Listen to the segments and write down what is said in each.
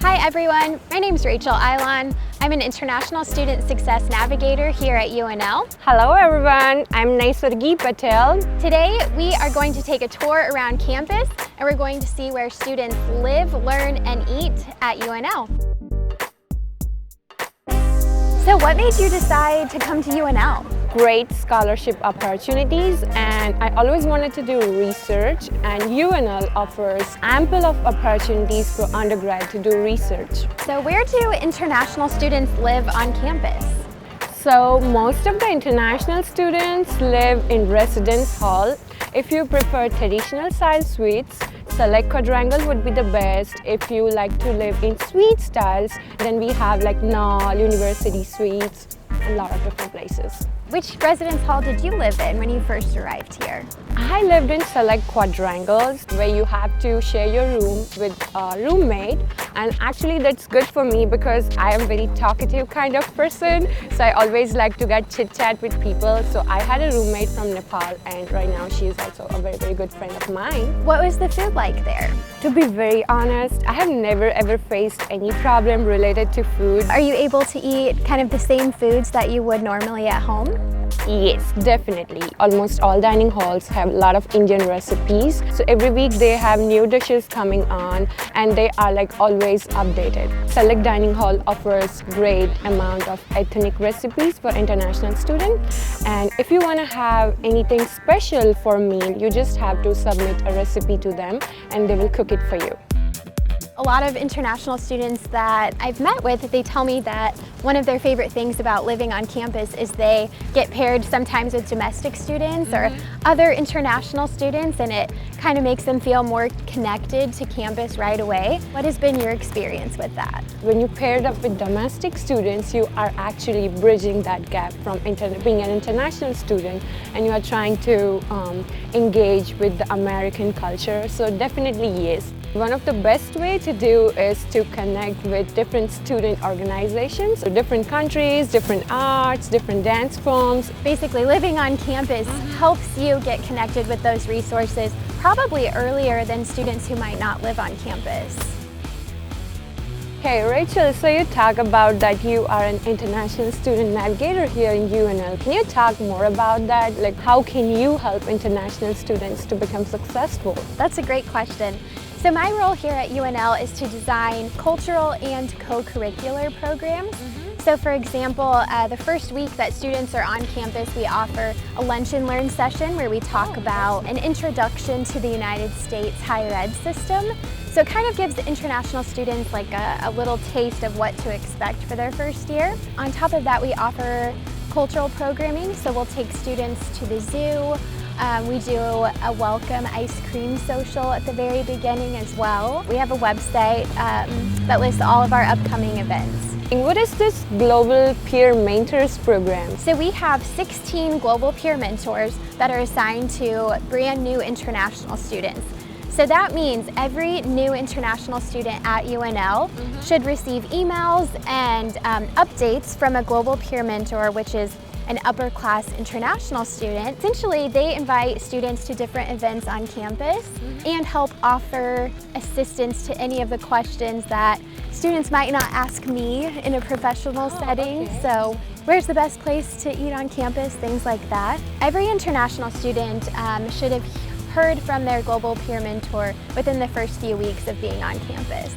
Hi everyone, my name is Rachel Ayalon. I'm an International Student Success Navigator here at UNL. Hello everyone, I'm Naisargee Patel. Today we are going to take a tour around campus and we're going to see where students live, learn, and eat at UNL. So what made you decide to come to UNL? Great scholarship opportunities, and I always wanted to do research, and UNL offers ample of opportunities for undergrad to do research. So where do international students live on campus? So most of the international students live in residence hall. If you prefer traditional style suites, select quadrangle would be the best. If you like to live in suite styles, then we have like University suites, a lot of different places. Which residence hall did you live in when you first arrived here? I lived in select quadrangles where you have to share your room with a roommate, and actually that's good for me because I am a very talkative kind of person, so I always like to get chit-chat with people. So I had a roommate from Nepal, and right now she is also a very good friend of mine. What was the food like there? To be very honest, I have never ever faced any problem related to food. Are you able to eat kind of the same foods that you would normally at home? Yes, definitely. Almost all dining halls have a lot of Indian recipes. So every week they have new dishes coming on and they are like always updated. Select Dining Hall offers great amount of ethnic recipes for international students. And if you want to have anything special for a meal, you just have to submit a recipe to them and they will cook it for you. A lot of international students that I've met with, they tell me that one of their favorite things about living on campus is they get paired sometimes with domestic students or other international students, and it kind of makes them feel more connected to campus right away. What has been your experience with that? When you paired up with domestic students, you are actually bridging that gap from being an international student, and you are trying to engage with the American culture. So definitely yes. One of the best ways to do is to connect with different student organizations, so different countries, different arts, different dance forms. Basically, living on campus helps you get connected with those resources probably earlier than students who might not live on campus. Okay, Rachel, so you talk about that you are an international student navigator here in UNL. Can you talk more about that? Like, how can you help international students to become successful? That's a great question. So my role here at UNL is to design cultural and co-curricular programs. So for example, the first week that students are on campus, we offer a lunch and learn session where we talk about an introduction to the United States higher ed system. So it kind of gives the international students like a little taste of what to expect for their first year. On top of that, we offer cultural programming. So we'll take students to the zoo. We do a welcome ice cream social at the very beginning as well. We have a website that lists all of our upcoming events. And what is this Global Peer Mentors program? So we have 16 global peer mentors that are assigned to brand new international students. So that means every new international student at UNL should receive emails and updates from a global peer mentor, which is an upper class international student. Essentially, they invite students to different events on campus and help offer assistance to any of the questions that students might not ask me in a professional setting. Okay. So where's the best place to eat on campus, things like that. Every international student should have heard from their global peer mentor within the first few weeks of being on campus.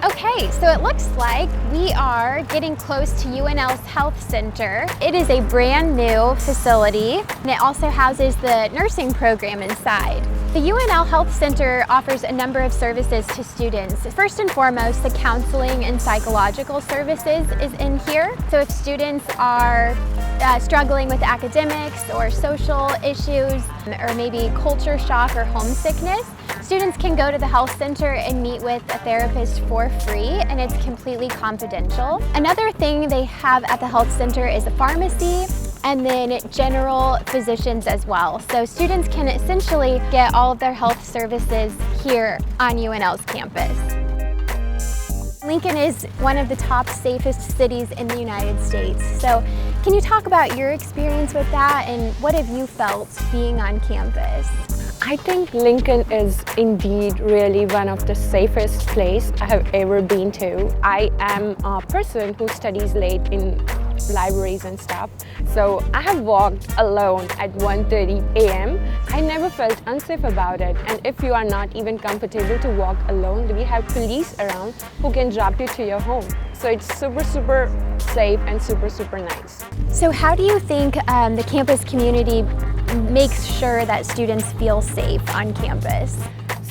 Okay, so it looks like we are getting close to UNL's Health Center. It is a brand new facility, and it also houses the nursing program inside. The UNL Health Center offers a number of services to students. First and foremost, the counseling and psychological services is in here. So if students are struggling with academics or social issues, or maybe culture shock or homesickness, students can go to the health center and meet with a therapist for free, and it's completely confidential. Another thing they have at the health center is a pharmacy and then general physicians as well. So students can essentially get all of their health services here on UNL's campus. Lincoln is one of the top safest cities in the United States. So can you talk about your experience with that and what have you felt being on campus? I think Lincoln is indeed really one of the safest places I have ever been to. I am a person who studies late in libraries and stuff, so I have walked alone at 1:30 a.m. I never felt unsafe about it, and if you are not even comfortable to walk alone, we have police around who can drop you to your home. So it's super safe and super nice. So how do you think the campus community makes sure that students feel safe on campus?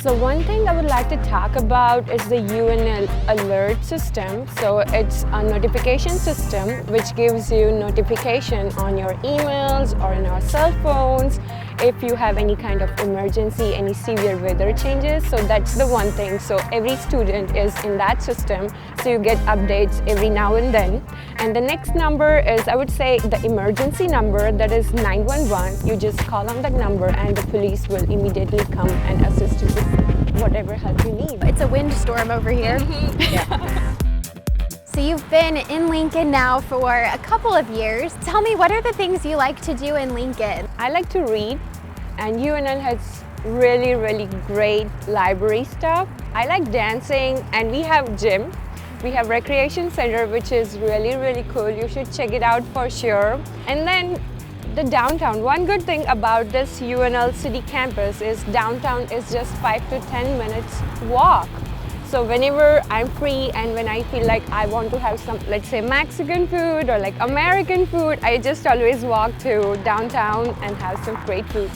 So one thing I would like to talk about is the UNL alert system. So it's a notification system which gives you notification on your emails or in our cell phones if you have any kind of emergency, any severe weather changes. So that's the one thing. So every student is in that system, so you get updates every now and then. And the next number is, I would say, the emergency number, that is 911. You just call on that number and the police will immediately come and assist you with whatever help you need. It's a windstorm over here. Yeah. So you've been in Lincoln now for a couple of years. Tell me, what are the things you like to do in Lincoln? I like to read, and UNL has really great library stuff. I like dancing, and we have gym. We have recreation center, which is really cool. You should check it out for sure. And then the downtown. One good thing about this UNL city campus is downtown is just 5 to 10 minutes walk. So whenever I'm free and when I feel like I want to have some, let's say, Mexican food or like American food, I just always walk to downtown and have some great food.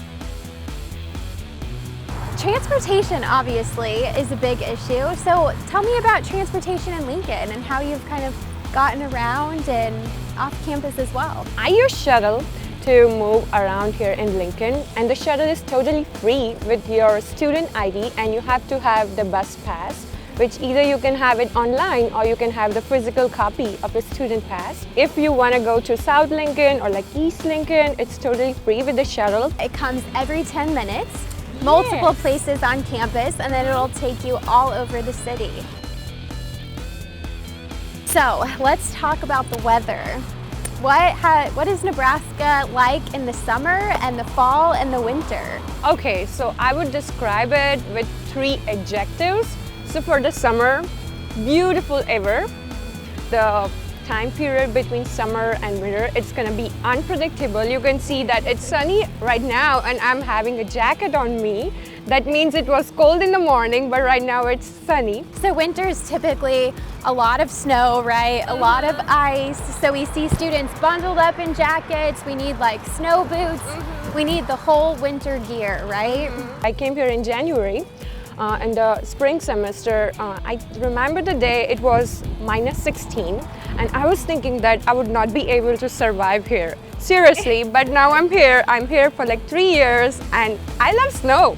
Transportation obviously is a big issue. So tell me about transportation in Lincoln and how you've kind of gotten around and off campus as well. I use shuttle to move around here in Lincoln, and the shuttle is totally free with your student ID, and you have to have the bus pass, which either you can have it online or you can have the physical copy of a student pass. If you want to go to South Lincoln or like East Lincoln, it's totally free with the shuttle. It comes every 10 minutes, multiple places on campus, and then it'll take you all over the city. So let's talk about the weather. What is Nebraska like in the summer and the fall and the winter? Okay, so I would describe it with 3 adjectives. So for the summer, beautiful ever. The time period between summer and winter, it's gonna be unpredictable. You can see that it's sunny right now and I'm having a jacket on me. That means it was cold in the morning, but right now it's sunny. So winter is typically a lot of snow, right? A lot of ice. So we see students bundled up in jackets. We need like snow boots. We need the whole winter gear, right? I came here in January. In the spring semester, I remember the day it was -16, and I was thinking that I would not be able to survive here. Seriously, but now I'm here for like 3 years and I love snow.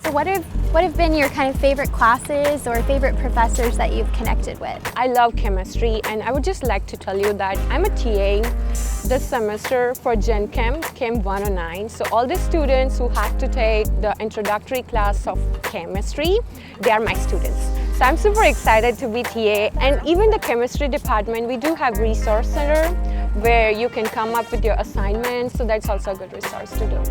So what have been your kind of favorite classes or favorite professors that you've connected with? I love chemistry, and I would just like to tell you that I'm a TA this semester for Gen Chem 109. So all the students who have to take the introductory class of chemistry, they are my students. So I'm super excited to be TA, and even the chemistry department, we do have resource center where you can come up with your assignments, so that's also a good resource to do.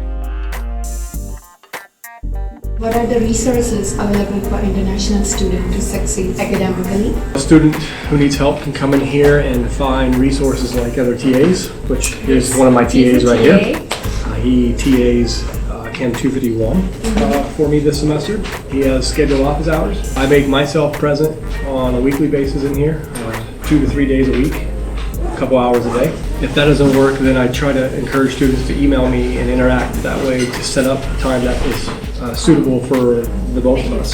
What are the resources available for international students to succeed academically? A student who needs help can come in here and find resources like other TAs, which is one of my TAs right here. He TAs Chem 251 for me this semester. He has scheduled office hours. I make myself present on a weekly basis in here, 2 to 3 days a week, a couple hours a day. If that doesn't work, then I try to encourage students to email me and interact that way to set up a time that is suitable for the both of us.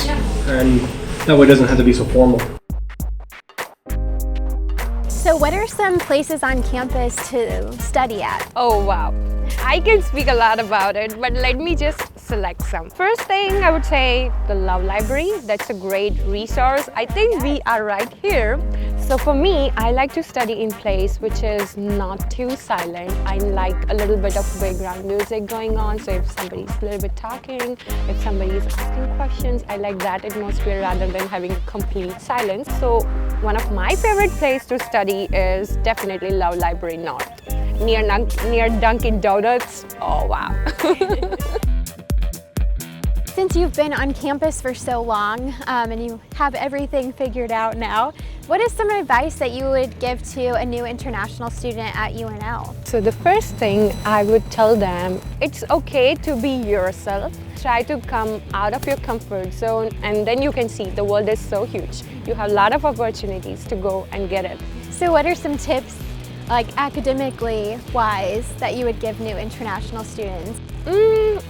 And that way it doesn't have to be so formal. So what are some places on campus to study at? Oh wow, I can speak a lot about it, but let me just select some. First thing I would say, the Love Library. That's a great resource. I think we are right here. So for me, I like to study in place which is not too silent. I like a little bit of background music going on. So if somebody's a little bit talking, if somebody is asking questions, I like that atmosphere rather than having complete silence. So one of my favorite places to study is definitely Love Library North. Near Dunkin' Donuts. Oh wow. since you've been on campus for so long and you have everything figured out now, what is some advice that you would give to a new international student at UNL? So the first thing I would tell them, it's okay to be yourself. Try to come out of your comfort zone, and then you can see the world is so huge. You have a lot of opportunities to go and get it. So what are some tips, like academically wise, that you would give new international students?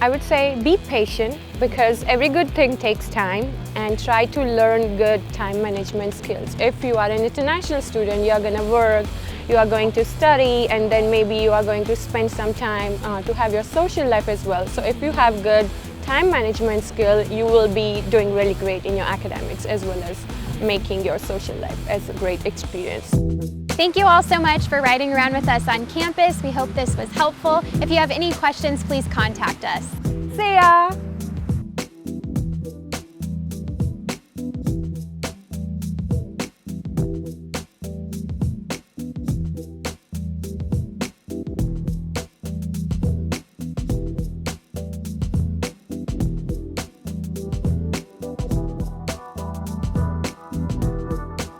I would say be patient, because every good thing takes time, and try to learn good time management skills. If you are an international student, you are going to work, you are going to study, and then maybe you are going to spend some time to have your social life as well. So if you have good time management skill, you will be doing really great in your academics as well as making your social life as a great experience. Thank you all so much for riding around with us on campus. We hope this was helpful. If you have any questions, please contact us. See ya!